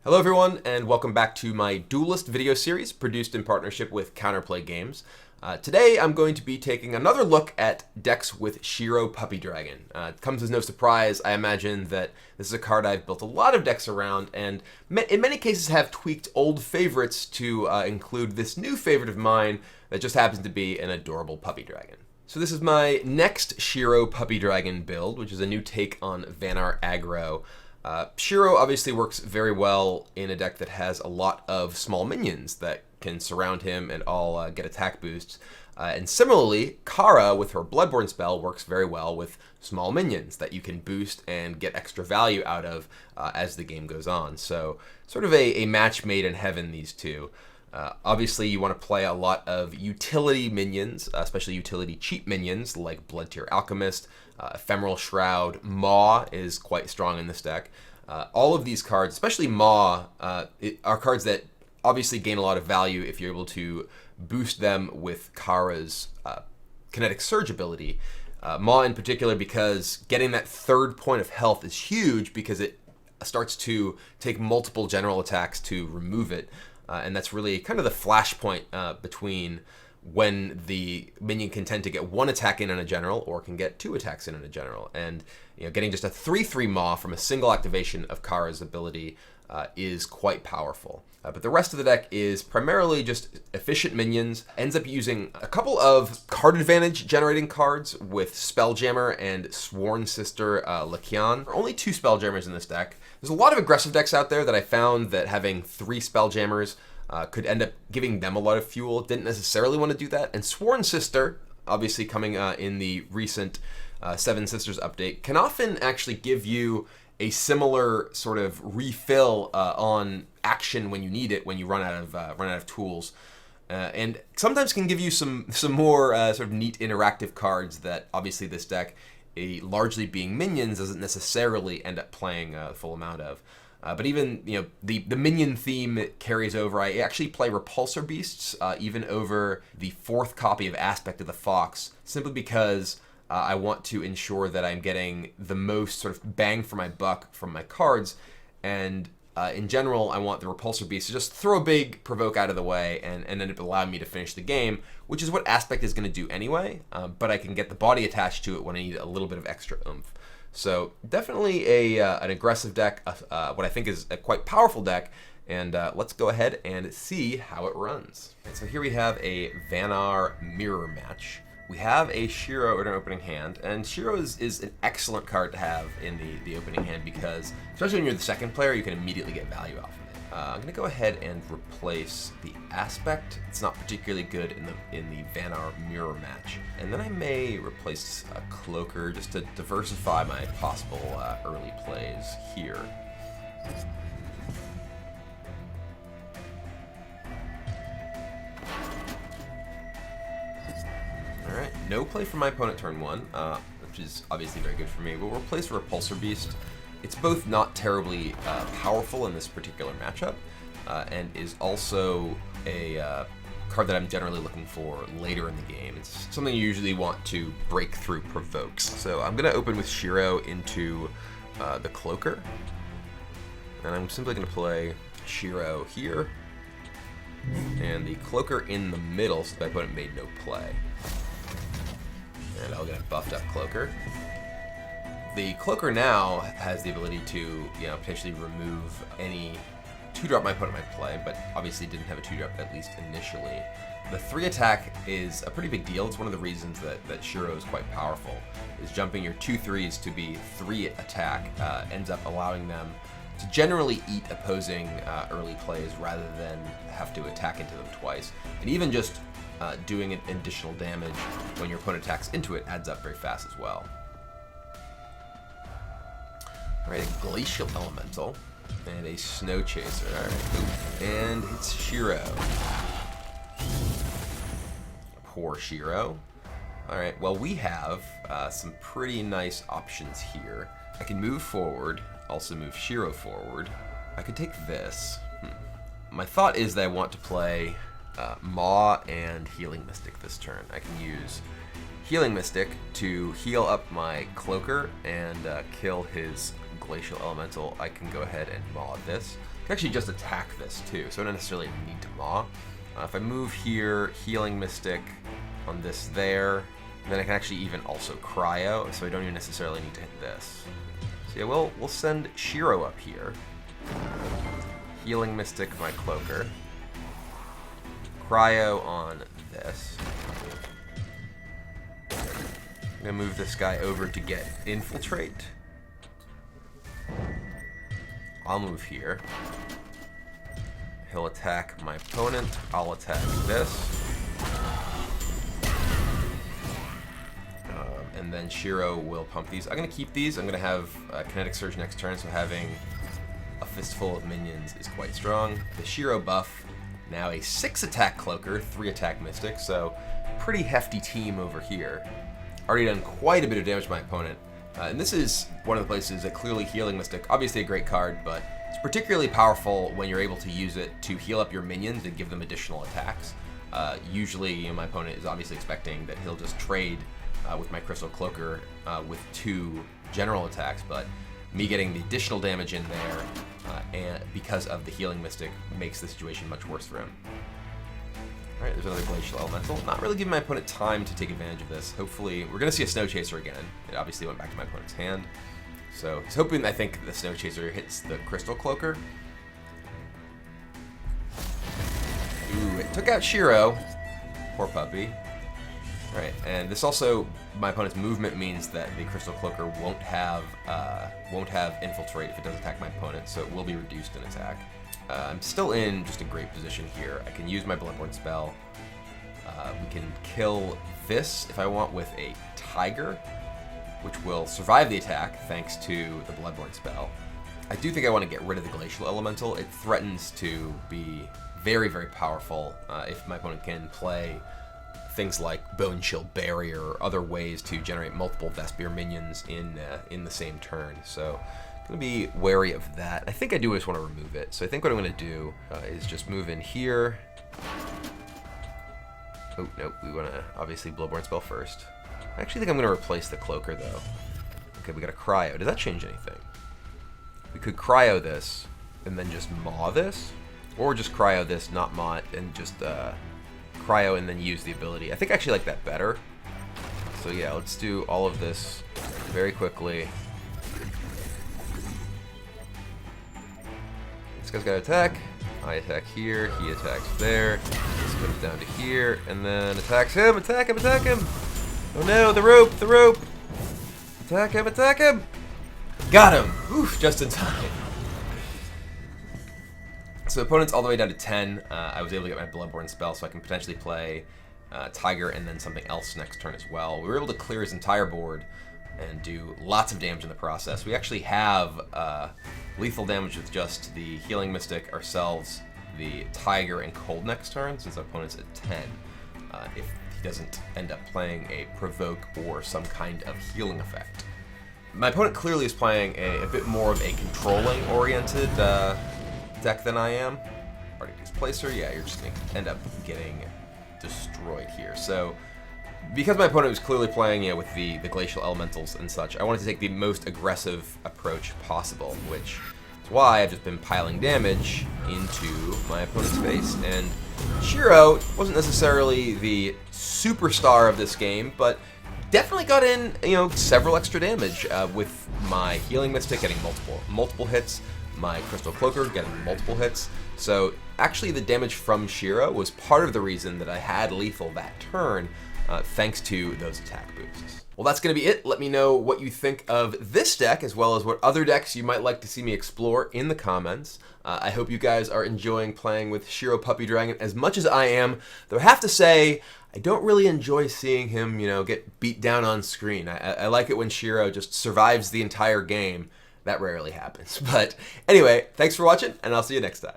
Hello everyone, and welcome back to my Duelyst video series produced in partnership with Counterplay Games. Today I'm going to be taking another look at decks with Shiro Puppy Dragon. It comes as no surprise, I imagine, that this is a card I've built a lot of decks around, and in many cases have tweaked old favorites to include this new favorite of mine that just happens to be an adorable puppy dragon. So this is my next Shiro Puppy Dragon build, which is a new take on Vanar aggro. Shiro obviously works very well in a deck that has a lot of small minions that can surround him and all get attack boosts. And similarly, Kara with her Bloodborne spell works very well with small minions that you can boost and get extra value out of as the game goes on. So sort of a match made in heaven, these two. Obviously, you want to play a lot of utility minions, especially utility cheap minions like Blood Tier Alchemist, Ephemeral Shroud. Maw is quite strong in this deck. All of these cards, especially Maw, are cards that obviously gain a lot of value if you're able to boost them with Kara's Kinetic Surge ability. Maw in particular, because getting that third point of health is huge because it starts to take multiple general attacks to remove it. And that's really kind of the flashpoint between when the minion can tend to get one attack in on a general or can get two attacks in on a general. And getting just a 3/3 Maw from a single activation of Kara's ability is quite powerful. But the rest of the deck is primarily just efficient minions. Ends up using a couple of card advantage generating cards with Spelljammer and Sworn Sister Lakian. There are only 2 Spelljammers in this deck. There's a lot of aggressive decks out there that I found that having 3 Spelljammers could end up giving them a lot of fuel. Didn't necessarily want to do that. And Sworn Sister, obviously coming in the recent Seven Sisters update, can often actually give you a similar sort of refill on action when you need it, when you run out of tools, and sometimes can give you some more sort of neat interactive cards that obviously this deck, largely being minions, doesn't necessarily end up playing a full amount of. But even the minion theme carries over. I actually play Repulsor Beasts even over the 4th copy of Aspect of the Fox, simply because I want to ensure that I'm getting the most sort of bang for my buck from my cards, and in general, I want the Repulsor Beast to just throw a big provoke out of the way and end up allowing me to finish the game, which is what Aspect is going to do anyway, but I can get the body attached to it when I need a little bit of extra oomph. So definitely an aggressive deck, what I think is a quite powerful deck, and let's go ahead and see how it runs. And so here we have a Vanar mirror match. We have a Shiro in our opening hand, and Shiro is an excellent card to have in the opening hand because, especially when you're the second player, you can immediately get value off of it. I'm going to go ahead and replace the Aspect. It's not particularly good in the Vanar mirror match. And then I may replace a Cloaker just to diversify my possible early plays here. Alright, no play from my opponent turn 1, which is obviously very good for me. We'll replace Repulsor Beast. It's both not terribly powerful in this particular matchup, and is also a card that I'm generally looking for later in the game. It's something you usually want to break through provokes. So I'm going to open with Shiro into the Cloaker, and I'm simply going to play Shiro here, and the Cloaker in the middle so my opponent made no play. And I'll get a buffed up Cloaker. The Cloaker now has the ability to, potentially remove any 2-drop my opponent might play, but obviously didn't have a 2-drop at least initially. The 3 attack is a pretty big deal. It's one of the reasons that Shiro is quite powerful, is jumping your 2 3s to be 3 attack ends up allowing them to generally eat opposing early plays rather than have to attack into them twice. And even just doing an additional damage when your opponent attacks into it adds up very fast as well. Alright, a Glacial Elemental and a Snow Chaser. Alright, and it's Shiro. Poor Shiro. Alright, well, we have some pretty nice options here. I can move forward, also move Shiro forward. I could take this. My thought is that I want to play Maw and Healing Mystic this turn. I can use Healing Mystic to heal up my Cloaker and kill his Glacial Elemental. I can go ahead and Maw this. can actually just attack this too, so I don't necessarily need to Maw. If I move here, Healing Mystic on this there, then I can actually even also Cryo, so I don't even necessarily need to hit this. So yeah, we'll send Shiro up here. Healing Mystic my Cloaker. Cryo on this. I'm gonna move this guy over to get Infiltrate. I'll move here. He'll attack my opponent. I'll attack this. And then Shiro will pump these. I'm going to keep these. I'm going to have Kinetic Surge next turn, so having a fistful of minions is quite strong. The Shiro buff, now a 6-attack Cloaker, 3-attack Mystic, so pretty hefty team over here. Already done quite a bit of damage to my opponent. And this is one of the places that clearly Healing Mystic, obviously a great card, but it's particularly powerful when you're able to use it to heal up your minions and give them additional attacks. Usually, my opponent is obviously expecting that he'll just trade with my Crystal Cloaker with 2 general attacks, but me getting the additional damage in there and because of the Healing Mystic makes the situation much worse for him. Alright, there's another Glacial Elemental. Not really giving my opponent time to take advantage of this. Hopefully, we're going to see a Snow Chaser again. It obviously went back to my opponent's hand. So he's hoping, I think, the Snow Chaser hits the Crystal Cloaker. Ooh, it took out Shiro. Poor puppy. Alright, and this also, my opponent's movement means that the Crystal Cloaker won't have Infiltrate if it does attack my opponent, so it will be reduced in attack. I'm still in just a great position here. I can use my Bloodborne spell. We can kill this if I want with a Tiger, which will survive the attack thanks to the Bloodborne spell. I do think I want to get rid of the Glacial Elemental. It threatens to be very, very powerful if my opponent can play things like Bone Chill Barrier or other ways to generate multiple Vespier minions in the same turn. So I'm going to be wary of that. I think I do just want to remove it. So I think what I'm going to do is just move in here. Oh, nope, we want to obviously Bloodborne spell first. I actually think I'm going to replace the Cloaker though. Okay, we got a Cryo. Does that change anything? We could Cryo this and then just Maw this, or just Cryo this, not Maw it, and just Cryo and then use the ability. I think I actually like that better. So yeah, let's do all of this very quickly. This guy's got to attack. I attack here, he attacks there. This comes down to here, and then attacks him, attack him, attack him! Oh no, the rope, the rope! Attack him, attack him! Got him! Oof, just in time. So opponent's all the way down to 10. I was able to get my Bloodborne spell, so I can potentially play Tiger and then something else next turn as well. We were able to clear his entire board and do lots of damage in the process. We actually have lethal damage with just the Healing Mystic, ourselves, the Tiger, and Cold next turn, since our opponent's at 10. If he doesn't end up playing a Provoke or some kind of healing effect. My opponent clearly is playing a bit more of a controlling-oriented deck than I am. Already Displacer, yeah, you're just going to end up getting destroyed here. So, because my opponent was clearly playing with the Glacial Elementals and such, I wanted to take the most aggressive approach possible, which is why I've just been piling damage into my opponent's face. And Shiro wasn't necessarily the superstar of this game, but definitely got in, several extra damage with my Healing Mystic getting multiple hits, my Crystal Cloaker getting multiple hits. So actually the damage from Shiro was part of the reason that I had lethal that turn, thanks to those attack boosts. Well, that's going to be it. Let me know what you think of this deck, as well as what other decks you might like to see me explore in the comments. I hope you guys are enjoying playing with Shiro Puppy Dragon as much as I am, though I have to say, I don't really enjoy seeing him, get beat down on screen. I like it when Shiro just survives the entire game. That rarely happens. But anyway, thanks for watching, and I'll see you next time.